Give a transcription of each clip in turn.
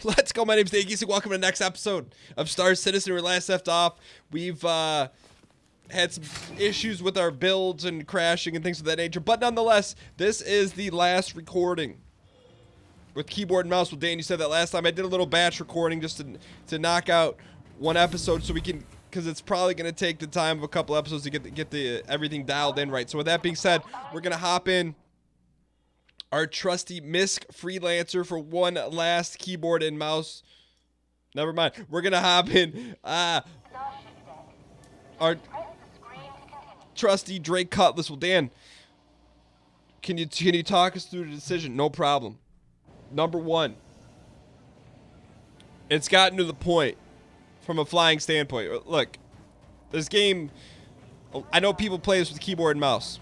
Let's go. My name's Gheesling. Welcome to the next episode of Star Citizen. Where we last left off, we've had some issues with our builds and crashing and things of that nature. But nonetheless, this is the last recording with keyboard and mouse. Well, Dan, you said that last time. I did a little batch recording just to knock out one episode so we can, because it's probably going to take the time of a couple episodes to get the everything dialed in right. So with that being said, we're going to hop in our trusty MISC freelancer for one last keyboard and mouse. Never mind. We're going to hop in our trusty Drake Cutlass. Well, Dan, can you talk us through the decision? No problem. Number one, it's gotten to the point from a flying standpoint. Look, this game, I know people play this with keyboard and mouse.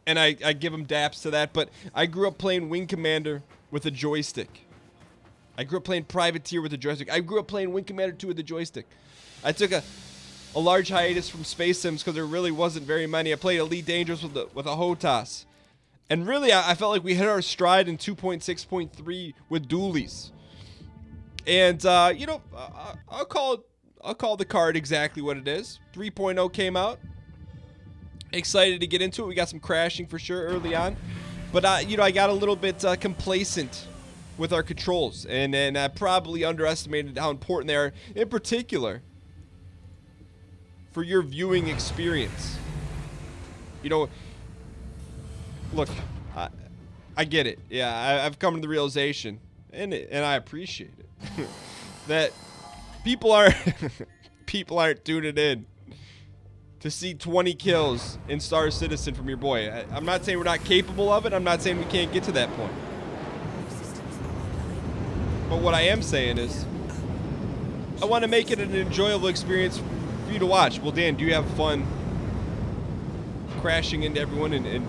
And I give them daps to that, but I grew up playing Wing Commander with a joystick. I grew up playing Privateer with a joystick. I grew up playing Wing Commander 2 with a joystick. I took a large hiatus from Space Sims because there really wasn't very many. I played Elite Dangerous with a HOTAS. And really, I felt like we hit our stride in 2.6.3 with dualies. And, you know, I'll call the card exactly what it is. 3.0 came out. Excited to get into it. We got some crashing for sure early on, but you know, I got a little bit complacent with our controls, and I probably underestimated how important they are, in particular for your viewing experience. You know, look, I get it. Yeah, I've come to the realization, and I appreciate it, that people aren't tuning in to see 20 kills in Star Citizen from your boy. I'm not saying we're not capable of it. I'm not saying we can't get to that point. But what I am saying is, I want to make it an enjoyable experience for you to watch. Well, Dan, do you have fun crashing into everyone and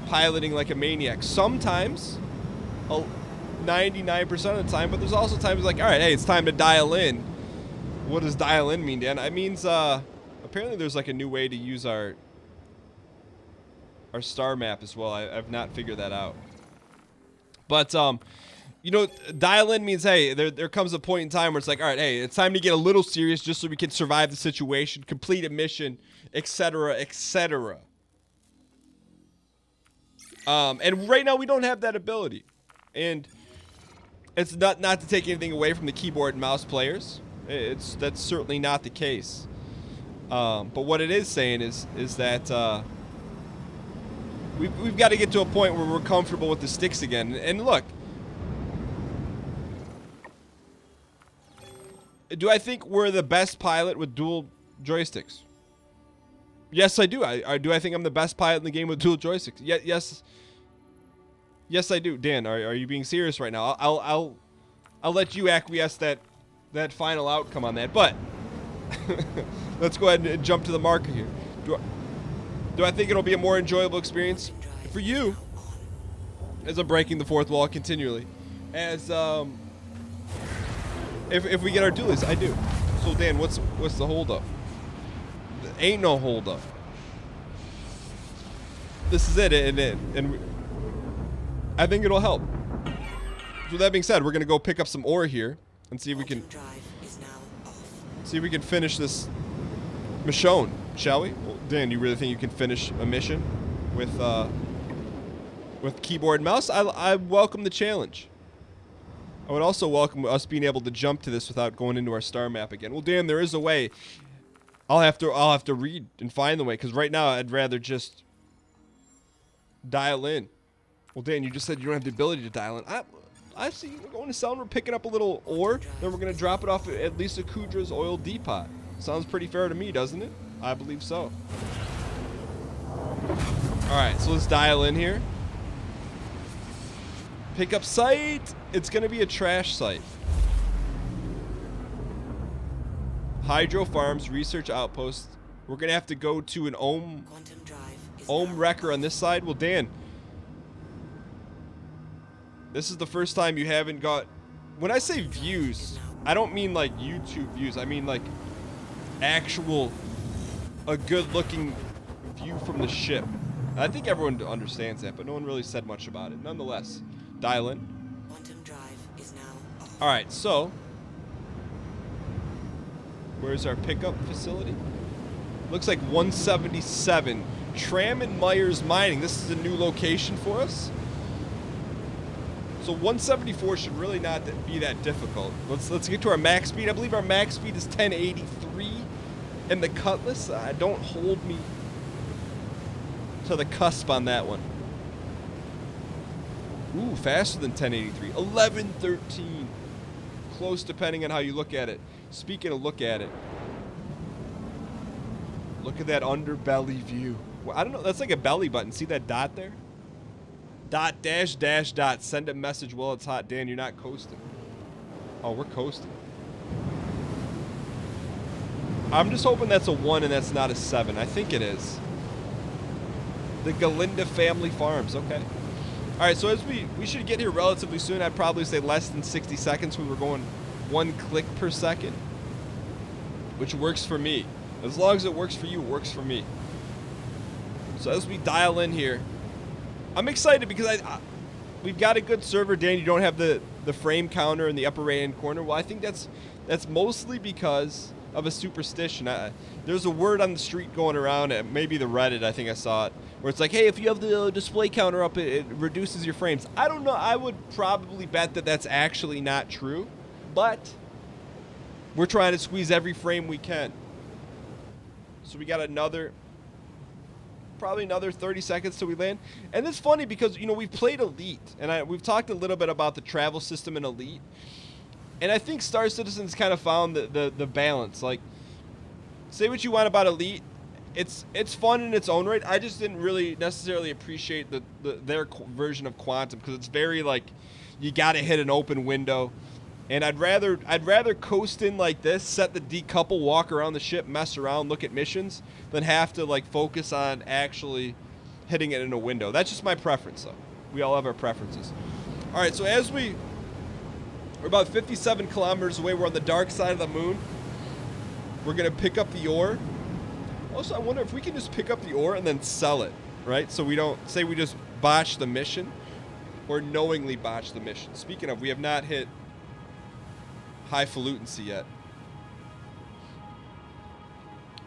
piloting like a maniac? Sometimes, 99% of the time, but there's also times like, all right, hey, it's time to dial in. What does dial in mean, Dan? It means, apparently there's like a new way to use our star map as well. I've not figured that out. But, you know, dial in means, hey, there comes a point in time where it's like, all right, hey, it's time to get a little serious just so we can survive the situation, complete a mission, etc., etc. And right now we don't have that ability. And it's not to take anything away from the keyboard and mouse players. That's certainly not the case. But what it is saying is that we've got to get to a point where we're comfortable with the sticks again. And look, do I think we're the best pilot with dual joysticks? Yes, I do. Do I think I'm the best pilot in the game with dual joysticks? Yes, I do. Dan, are you being serious right now? I'll let you acquiesce that final outcome on that, but. Let's go ahead and jump to the marker here. Do I think it'll be a more enjoyable experience for you as I'm breaking the fourth wall continually? As if we get our dualies, I do. So Dan, what's the holdup? There ain't no holdup. This is it, and I think it'll help. So with that being said, we're gonna go pick up some ore here and see if we can. See if we can finish this mission, shall we? Well, Dan, you really think you can finish a mission with keyboard and mouse? I welcome the challenge. I would also welcome us being able to jump to this without going into our star map again. Well, Dan, there is a way. I'll have to read and find the way, because right now I'd rather just dial in. Well, Dan, you just said you don't have the ability to dial in. I see. We're going to sell and we're picking up a little ore. Then we're going to drop it off at Lisa Kudra's oil depot. Sounds pretty fair to me, doesn't it? I believe so. Alright, so let's dial in here. Pick up site. It's going to be a trash site. Hydro Farms, Research Outpost. We're going to have to go to an Ohm wrecker on this side. Well, Dan, this is the first time you haven't got... When I say views, I don't mean like YouTube views. I mean like actual, a good-looking view from the ship. I think everyone understands that, but no one really said much about it. Nonetheless, dial in. All right, so where's our pickup facility? Looks like 177. Tram and Myers Mining. This is a new location for us. So 174 should really not be that difficult. Let's get to our max speed. I believe our max speed is 1083. And the Cutlass, don't hold me to the cusp on that one. Ooh, faster than 1083. 1113. Close depending on how you look at it. Speaking of look at it. Look at that underbelly view. Well, I don't know. That's like a belly button. See that dot there? Dot, dash, dash, dot. Send a message while it's hot. Dan, you're not coasting. Oh, we're coasting. I'm just hoping that's a 1 and that's not a 7. I think it is. The Galinda Family Farms. Okay. All right, so as we should get here relatively soon. I'd probably say less than 60 seconds. We were going 1 click per second, which works for me. As long as it works for you, it works for me. So as we dial in here, I'm excited because we've got a good server. Dan, you don't have the frame counter in the upper right-hand corner. Well, I think that's mostly because of a superstition. There's a word on the street going around, maybe the Reddit, I think I saw it, where it's like, hey, if you have the display counter up, it reduces your frames. I don't know. I would probably bet that that's actually not true, but we're trying to squeeze every frame we can. So we got probably another 30 seconds till we land. And it's funny because, you know, we've played Elite, and we've talked a little bit about the travel system in Elite. And I think Star Citizen's kind of found the balance. Like, say what you want about Elite. It's fun in its own right. I just didn't really necessarily appreciate their version of Quantum because it's very, like, you got to hit an open window. And I'd rather coast in like this, set the decouple, walk around the ship, mess around, look at missions, than have to like focus on actually hitting it in a window. That's just my preference, though. We all have our preferences. All right, so as we're about 57 kilometers away, we're on the dark side of the moon. We're gonna pick up the ore. Also, I wonder if we can just pick up the ore and then sell it, right? So we don't say we just botch the mission or knowingly botch the mission. Speaking of, we have not hit highfalutincy yet.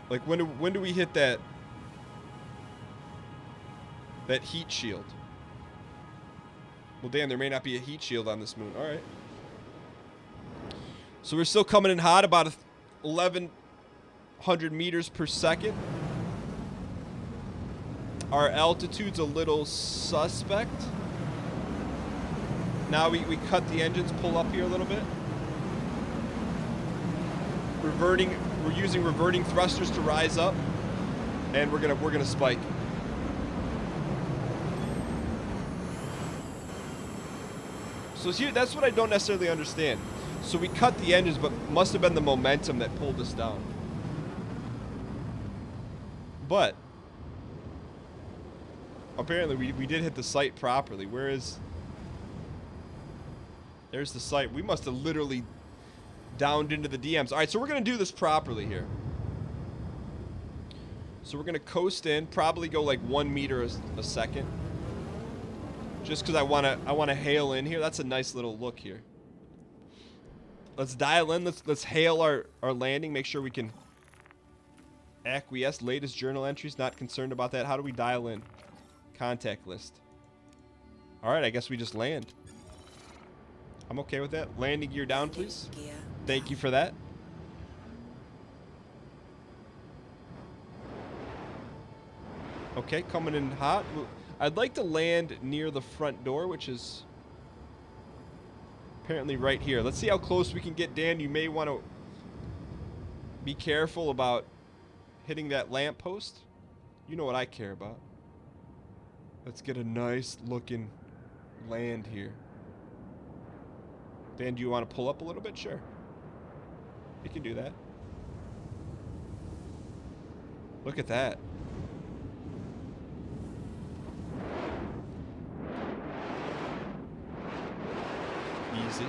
Like when do we hit that heat shield? Well, damn, there may not be a heat shield on this moon. All right. So we're still coming in hot, about 1,100 meters per second. Our altitude's a little suspect. Now we cut the engines, pull up here a little bit. We're using reverting thrusters to rise up, and we're gonna spike. So here, that's what I don't necessarily understand. So we cut the engines, but must have been the momentum that pulled us down. But apparently we did hit the site properly. There's the site. We must have literally downed into the DMs. All right, so we're going to do this properly here. So we're going to coast in, probably go like 1 meter a second. Just because I want to hail in here. That's a nice little look here. Let's dial in. Let's hail our landing. Make sure we can acquiesce. Latest journal entries. Not concerned about that. How do we dial in? Contact list. All right, I guess we just land. I'm okay with that. Landing gear down, please. Thank you for that. Okay, coming in hot. I'd like to land near the front door, which is apparently right here. Let's see how close we can get. Dan, you may want to be careful about hitting that lamppost. You know what I care about. Let's get a nice looking land here. Dan, do you want to pull up a little bit? Sure. You can do that. Look at that. Easy.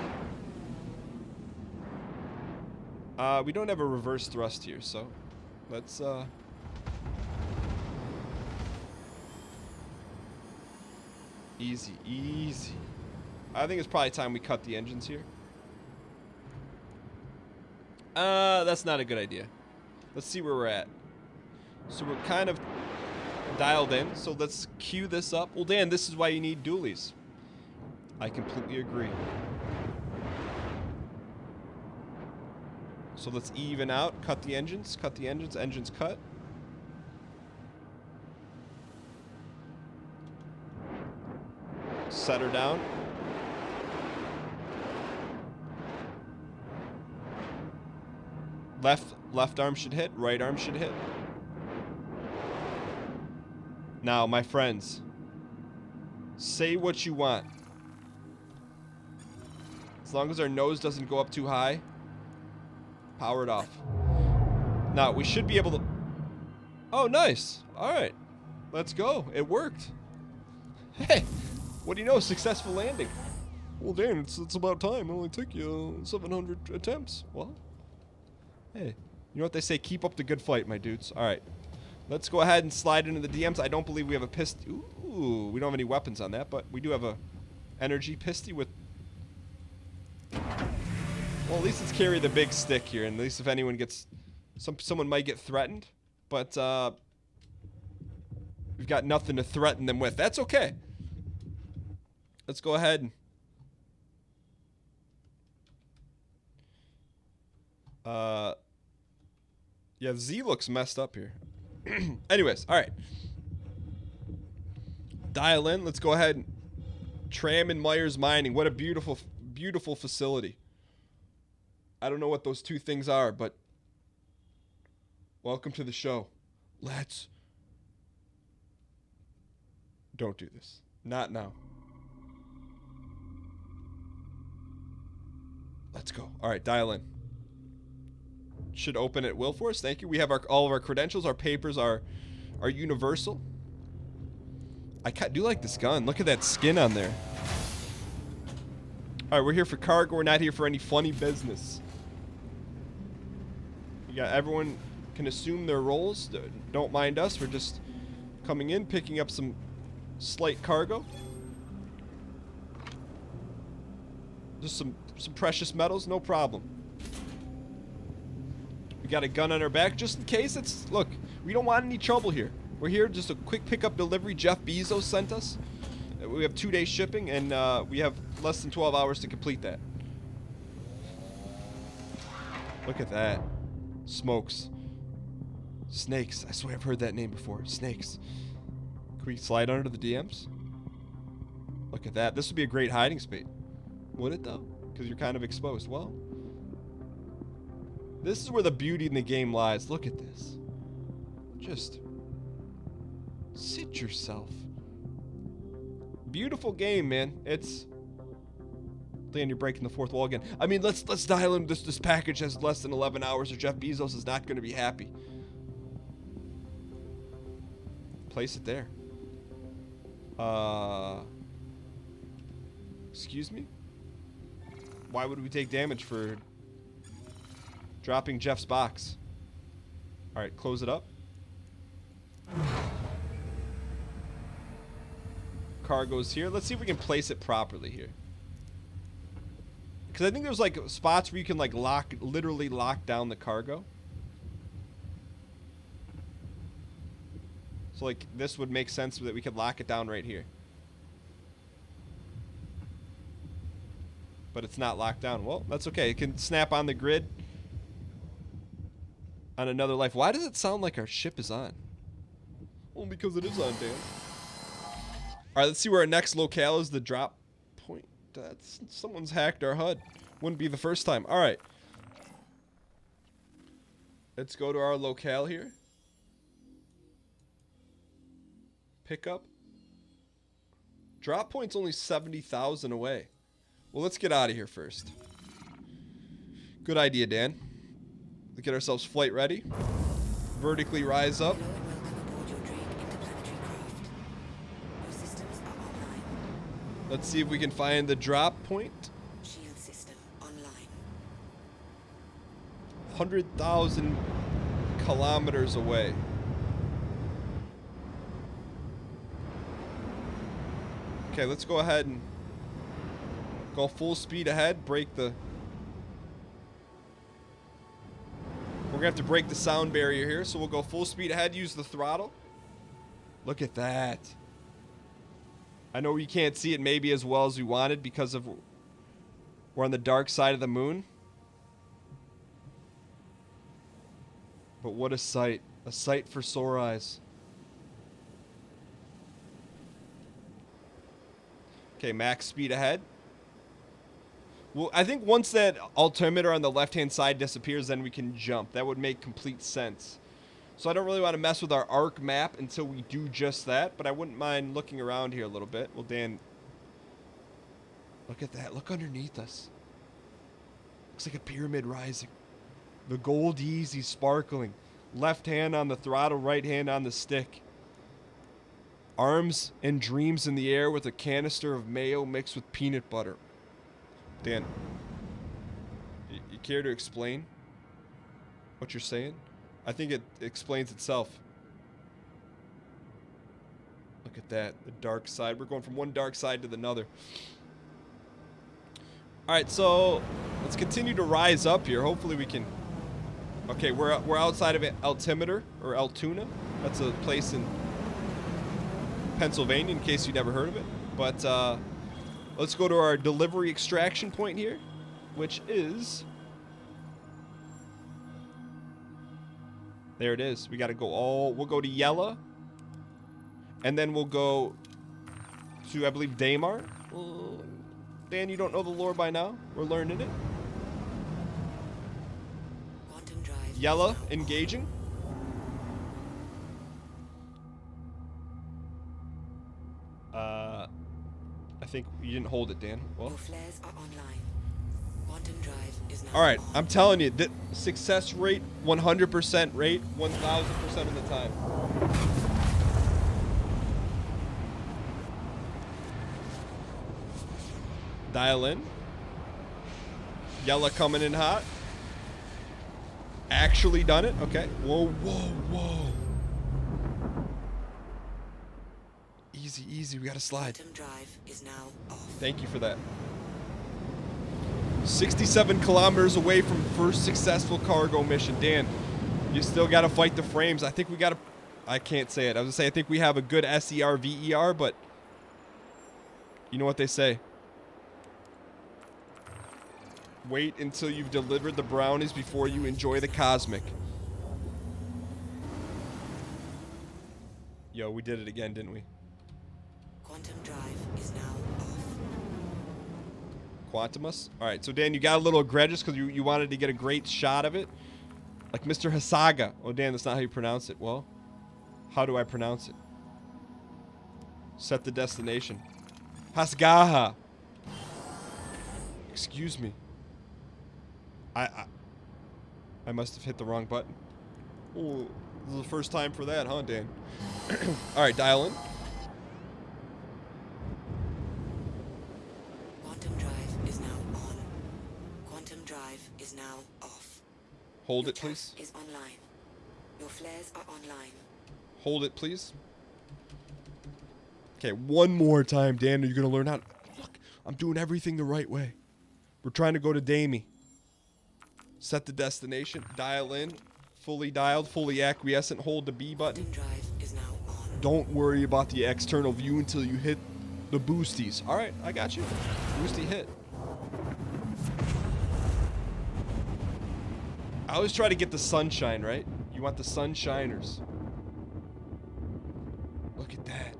We don't have a reverse thrust here, so let's easy. I think it's probably time we cut the engines here. That's not a good idea. Let's see where we're at. So we're kind of dialed in. So let's queue this up. Well, Dan, this is why you need dualies. I completely agree. So let's even out. Cut the engines. Cut the engines. Engines cut. Set her down. Left arm should hit. Right arm should hit. Now, my friends, say what you want. As long as our nose doesn't go up too high, power it off. Now, we should be able to... Oh, nice. All right. Let's go. It worked. Hey, what do you know? Successful landing. Well, Dan, it's about time. It only took you 700 attempts. Well, hey, you know what they say? Keep up the good fight, my dudes. All right. Let's go ahead and slide into the DMs. I don't believe we have a pistol. Ooh, we don't have any weapons on that, but we do have a energy pistol with... Well, at least let's carry the big stick here, and at least if anyone gets... Someone might get threatened, but we've got nothing to threaten them with. That's okay. Let's go ahead and... Yeah, Z looks messed up here. Anyways, all right. Dial in. Let's go ahead and Tram and Myers Mining. What a beautiful, beautiful facility. I don't know what those two things are, but welcome to the show. Let's... Don't do this. Not now. Let's go. All right, dial in. Should open at will for us. Thank you. We have all of our credentials. Our papers are universal. I do like this gun. Look at that skin on there. All right, we're here for cargo. We're not here for any funny business. You got everyone can assume their roles. Don't mind us. We're just coming in, picking up some slight cargo. Just some precious metals, no problem. We got a gun on our back just in case. Look, we don't want any trouble here. We're here just a quick pickup delivery Jeff Bezos sent us. We have 2 days shipping, and we have less than 12 hours to complete that. Look at that. Smokes. Snakes. I swear I've heard that name before. Snakes. Can we slide under the DMs? Look at that. This would be a great hiding spot. Would it, though? Because you're kind of exposed. Well, this is where the beauty in the game lies. Look at this. Just sit yourself. Beautiful game, man. It's... Dan, you're breaking the fourth wall again. I mean, let's dial in. This package has less than 11 hours, or Jeff Bezos is not going to be happy. Place it there. Excuse me? Why would we take damage for dropping Jeff's box? All right, close it up. Cargo's here. Let's see if we can place it properly here. Because I think there's like spots where you can like literally lock down the cargo. So like this would make sense that we could lock it down right here. But it's not locked down. Well, that's okay. It can snap on the grid on another life. Why does it sound like our ship is on? Well, because it is on, Dan. All right, let's see where our next locale is. The drop point. Someone's hacked our HUD. Wouldn't be the first time. All right. Let's go to our locale here. Pick up. Drop point's only 70,000 away. Well, let's get out of here first. Good idea, Dan. Let's get ourselves flight ready. Vertically rise up. Let's see if we can find the drop point. Shield system online. 100,000 kilometers away. Okay, let's go ahead and go full speed ahead. Break the We're going to have to break the sound barrier here, so we'll go full speed ahead, use the throttle. Look at that. I know you can't see it maybe as well as we wanted because of we're on the dark side of the moon. But what a sight. A sight for sore eyes. Okay, max speed ahead. Well, I think once that altimeter on the left-hand side disappears, then we can jump. That would make complete sense. So I don't really want to mess with our arc map until we do just that, but I wouldn't mind looking around here a little bit. Well, Dan, look at that. Look underneath us. Looks like a pyramid rising. The gold easy sparkling. Left hand on the throttle, right hand on the stick. Arms and dreams in the air with a canister of mayo mixed with peanut butter. Dan, you care to explain what you're saying? I think it explains itself. Look at that, the dark side. We're going from one dark side to the other. All right, so let's continue to rise up here. Hopefully we can. Okay, we're outside of Altimeter or Altoona. That's a place in Pennsylvania, in case you never heard of it. But let's go to our delivery extraction point here, which is. There it is. We got to go all. We'll go to Yella. And then we'll go to, I believe, Daymar. Dan, you don't know the lore by now? We're learning it. Yella, engaging. I think you didn't hold it, Dan. Well. Your flares are online. Quantum drive is now. All right, on. I'm telling you, the success rate, 100% rate, 1,000% of the time. Dial in. Yella coming in hot. Actually done it. Okay. Whoa, whoa, whoa. Easy, easy. We got to slide. Quantum drive is now off. Thank you for that. 67 kilometers away from first successful cargo mission. Dan, you still got to fight the frames. I think we got to. I can't say it. I was going to say I think we have a good SER, VER, but you know what they say. Wait until you've delivered the brownies before you enjoy the cosmic. Yo, we did it again, didn't we? Quantum drive is now off. Quantumus? Alright, so Dan, you got a little egregious because you wanted to get a great shot of it. Like Mr. Hasaga. Oh, Dan, that's not how you pronounce it. Well, how do I pronounce it? Set the destination. Hasgaha. Excuse me. I must have hit the wrong button. Oh, this is the first time for that, huh, Dan? Alright, dial in. Quantum drive is now on. Quantum drive is now off. Hold Your it, please. task is online. Your flares are online. Hold it, please. Okay, one more time, Dan. You're going to learn how to... Look, I'm doing everything the right way. We're trying to go to Damie. Set the destination. Dial in. Fully dialed, fully acquiescent. Hold the B button. Quantum drive is now on. Don't worry about the external view until you hit the boosties. All right, I got you. Boosty hit. I always try to get the sunshine, right? You want the sunshiners. Look at that.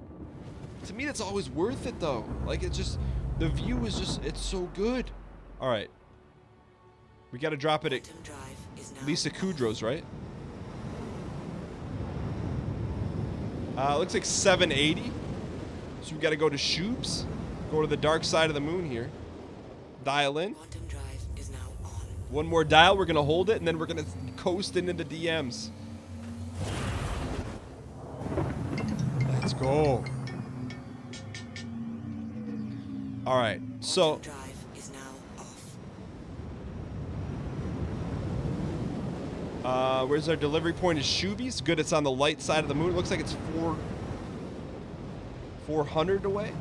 To me, that's always worth it, though. Like, it's just... The view is just... It's so good. All right. We got to drop it at Quantum drive is now Lisa Kudrow's, right? Looks like 780. So we got to go to Shoobs. Go to the dark side of the moon here. Dial in. Quantum drive is now on. One more dial. We're going to hold it, and then we're going to coast into the DMs. Let's go. All right. So... Quantum drive is now off. Where's our delivery point? Is Shoobies. Good, it's on the light side of the moon. It looks like it's 400 away.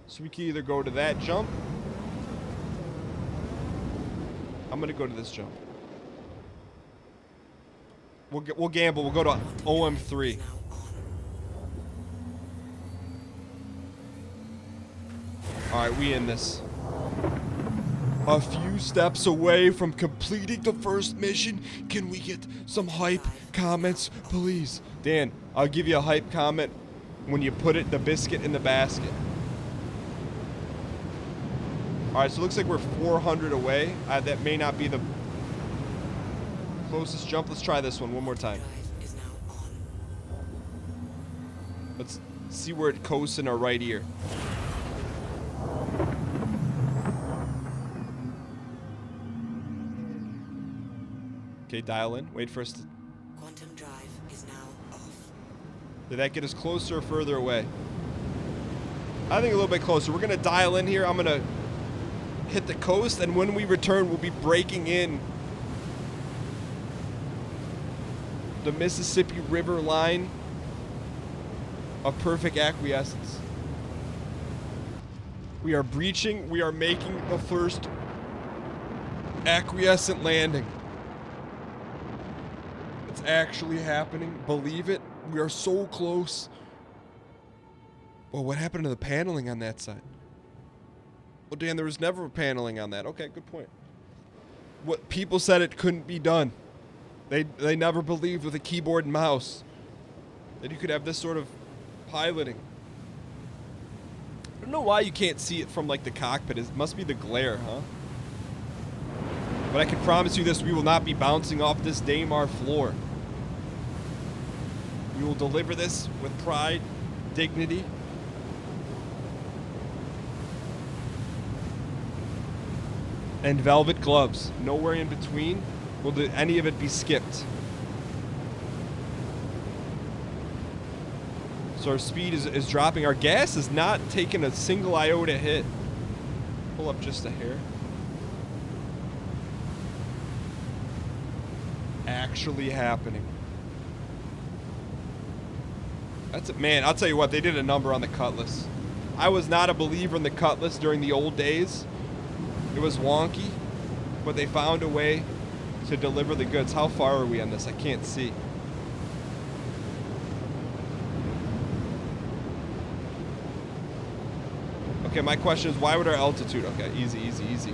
So we can either go to that jump. I'm going to go to this jump. We'll gamble. We'll go to Quantum drive OM3. is now on. All right, we in this. A few steps away from completing the first mission. Can we get some hype comments, please? Dan, I'll give you a hype comment when you put the biscuit in the basket. All right, so it looks like we're 400 away. That may not be the closest jump. Let's try this one more time. Drive is now on. Let's see where it coasts in our right ear. Okay, dial in. Wait for us to... Quantum drive is now off. Did that get us closer or further away? I think a little bit closer. We're going to dial in here. I'm going to hit the coast, and when we return, we'll be breaking in the Mississippi River line of perfect acquiescence. We are breaching. We are making the first acquiescent landing. It's actually happening. Believe it. We are so close. Well, what happened to the paneling on that side? Well, Dan, there was never paneling on that. Okay, good point. What people said it couldn't be done. They never believed with a keyboard and mouse that you could have this sort of piloting. I don't know why you can't see it from like the cockpit. It must be the glare, huh? But I can promise you this, we will not be bouncing off this Daymar floor. We will deliver this with pride, dignity. And velvet gloves. Nowhere in between will any of it be skipped. So our speed is dropping. Our gas is not taking a single iota hit. Pull up just a hair. Actually happening. That's it, man. I'll tell you what, they did a number on the Cutlass. I was not a believer in the Cutlass during the old days. It was wonky, but they found a way to deliver the goods. How far are we on this? I can't see. Okay, my question is, why would our altitude? Okay, easy, easy, easy.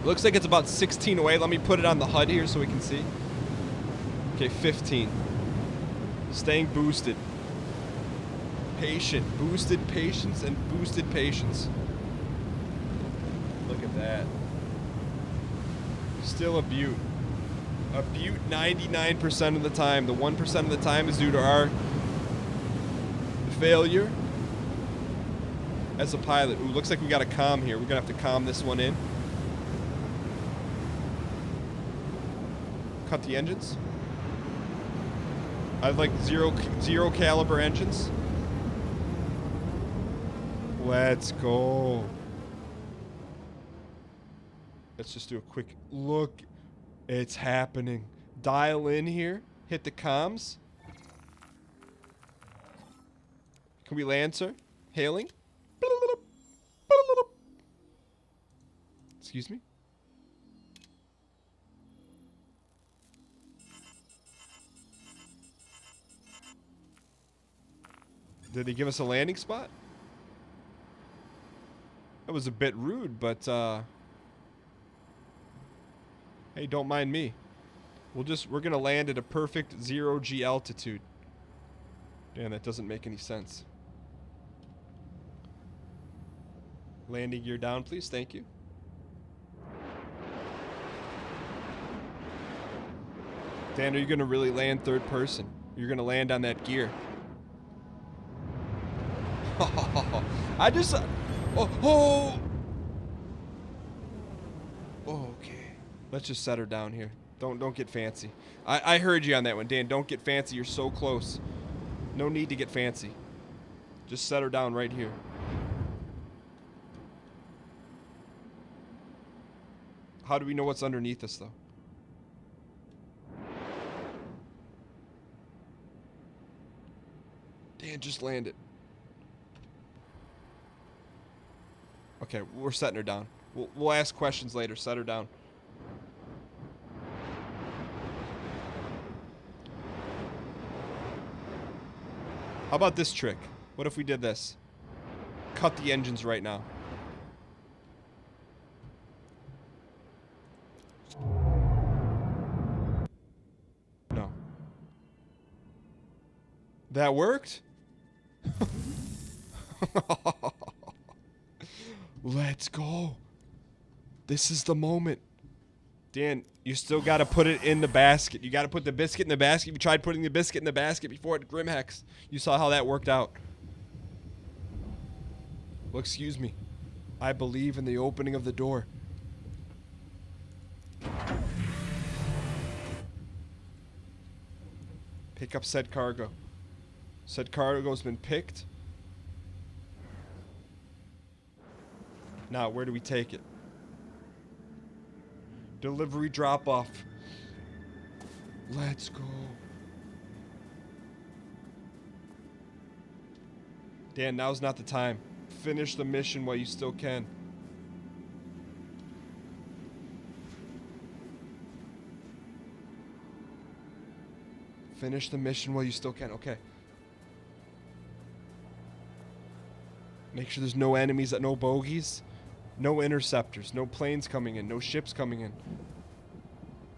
Looks like it's about 16 away. Let me put it on the HUD here so we can see. Okay, 15. Staying boosted. Patient. Boosted patience and boosted patience. Look at that. Still a beaut. A beaut 99% of the time. The 1% of the time is due to our failure as a pilot. Ooh, looks like we got a comm here. We're going to have to comm this one in. Cut the engines. I'd like zero caliber engines. Let's go. Let's just do a quick look. It's happening. Dial in here. Hit the comms. Can we land, sir? Hailing. Excuse me. Did they give us a landing spot? That was a bit rude, but hey, don't mind me. We're gonna land at a perfect 0G altitude. Damn, that doesn't make any sense. Landing gear down, please. Thank you. Dan, are you gonna really land third person? You're gonna land on that gear. I just... Oh! Okay. Let's just set her down here. Don't get fancy. I heard you on that one, Dan. Don't get fancy. You're so close. No need to get fancy. Just set her down right here. How do we know what's underneath us, though? Dan, just land it. Okay, we're setting her down. We'll ask questions later. Set her down. How about this trick? What if we did this? Cut the engines right now. No. That worked? Let's go. This is the moment. Dan, you still got to put it in the basket. You got to put the biscuit in the basket. You tried putting the biscuit in the basket before at Grimhex. You saw how that worked out. Well, excuse me. I believe in the opening of the door. Pick up said cargo. Said cargo's been picked. Now, where do we take it? Delivery drop-off. Let's go. Dan, now's not the time. Finish the mission while you still can. Finish the mission while you still can. Okay. Make sure there's no enemies, no bogeys, no interceptors, no planes coming in, no ships coming in,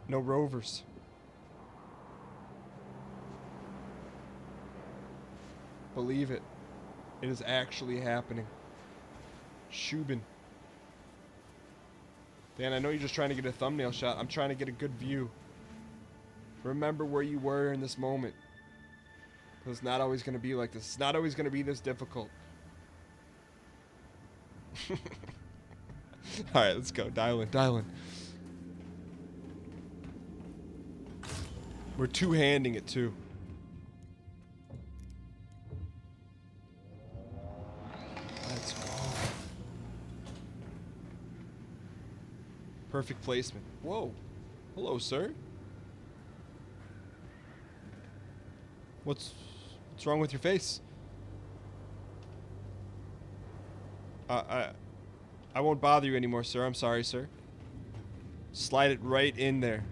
no rovers. Believe it. It is actually happening. Shubin. Dan, I know you're just trying to get a thumbnail shot. I'm trying to get a good view. Remember where you were in this moment. Because it's not always going to be like this. It's not always going to be this difficult. Alright, let's go. Dial in, dial in. We're two-handing it, too. Let's go. Perfect placement. Whoa. Hello, sir. What's wrong with your face? I won't bother you anymore, sir. I'm sorry, sir. Slide it right in there.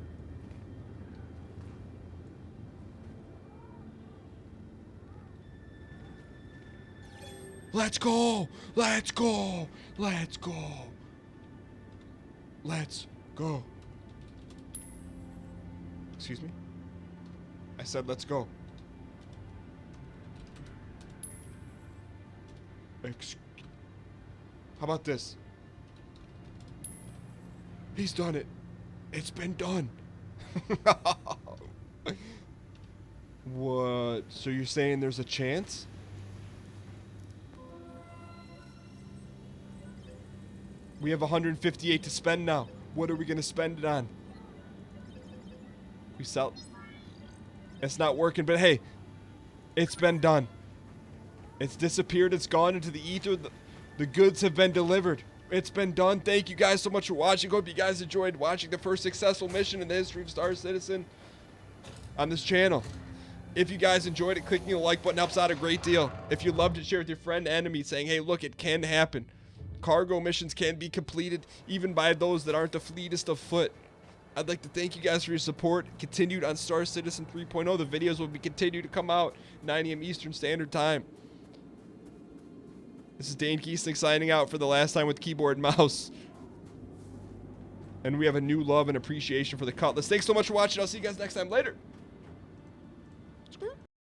Let's go! Let's go! Let's go! Let's go. Excuse me? I said let's go. How about this? He's done it. It's been done. What? So you're saying there's a chance? We have 158 to spend now. What are we gonna spend it on? We sell. It's not working, but hey, it's been done. It's disappeared. It's gone into the ether. The goods have been delivered. It's been done. Thank you guys so much for watching. Hope you guys enjoyed watching the first successful mission in the history of Star Citizen on this channel. If you guys enjoyed it, clicking the like button helps out a great deal. If you loved it, share with your friend and enemy saying, hey, look, it can happen. Cargo missions can be completed even by those that aren't the fleetest of foot. I'd like to thank you guys for your support. Continued on Star Citizen 3.0. The videos will be continued to come out 9 a.m. Eastern Standard Time. This is Dane Gheesling signing out for the last time with keyboard and mouse. And we have a new love and appreciation for the Cutlass. Thanks so much for watching. I'll see you guys next time. Later.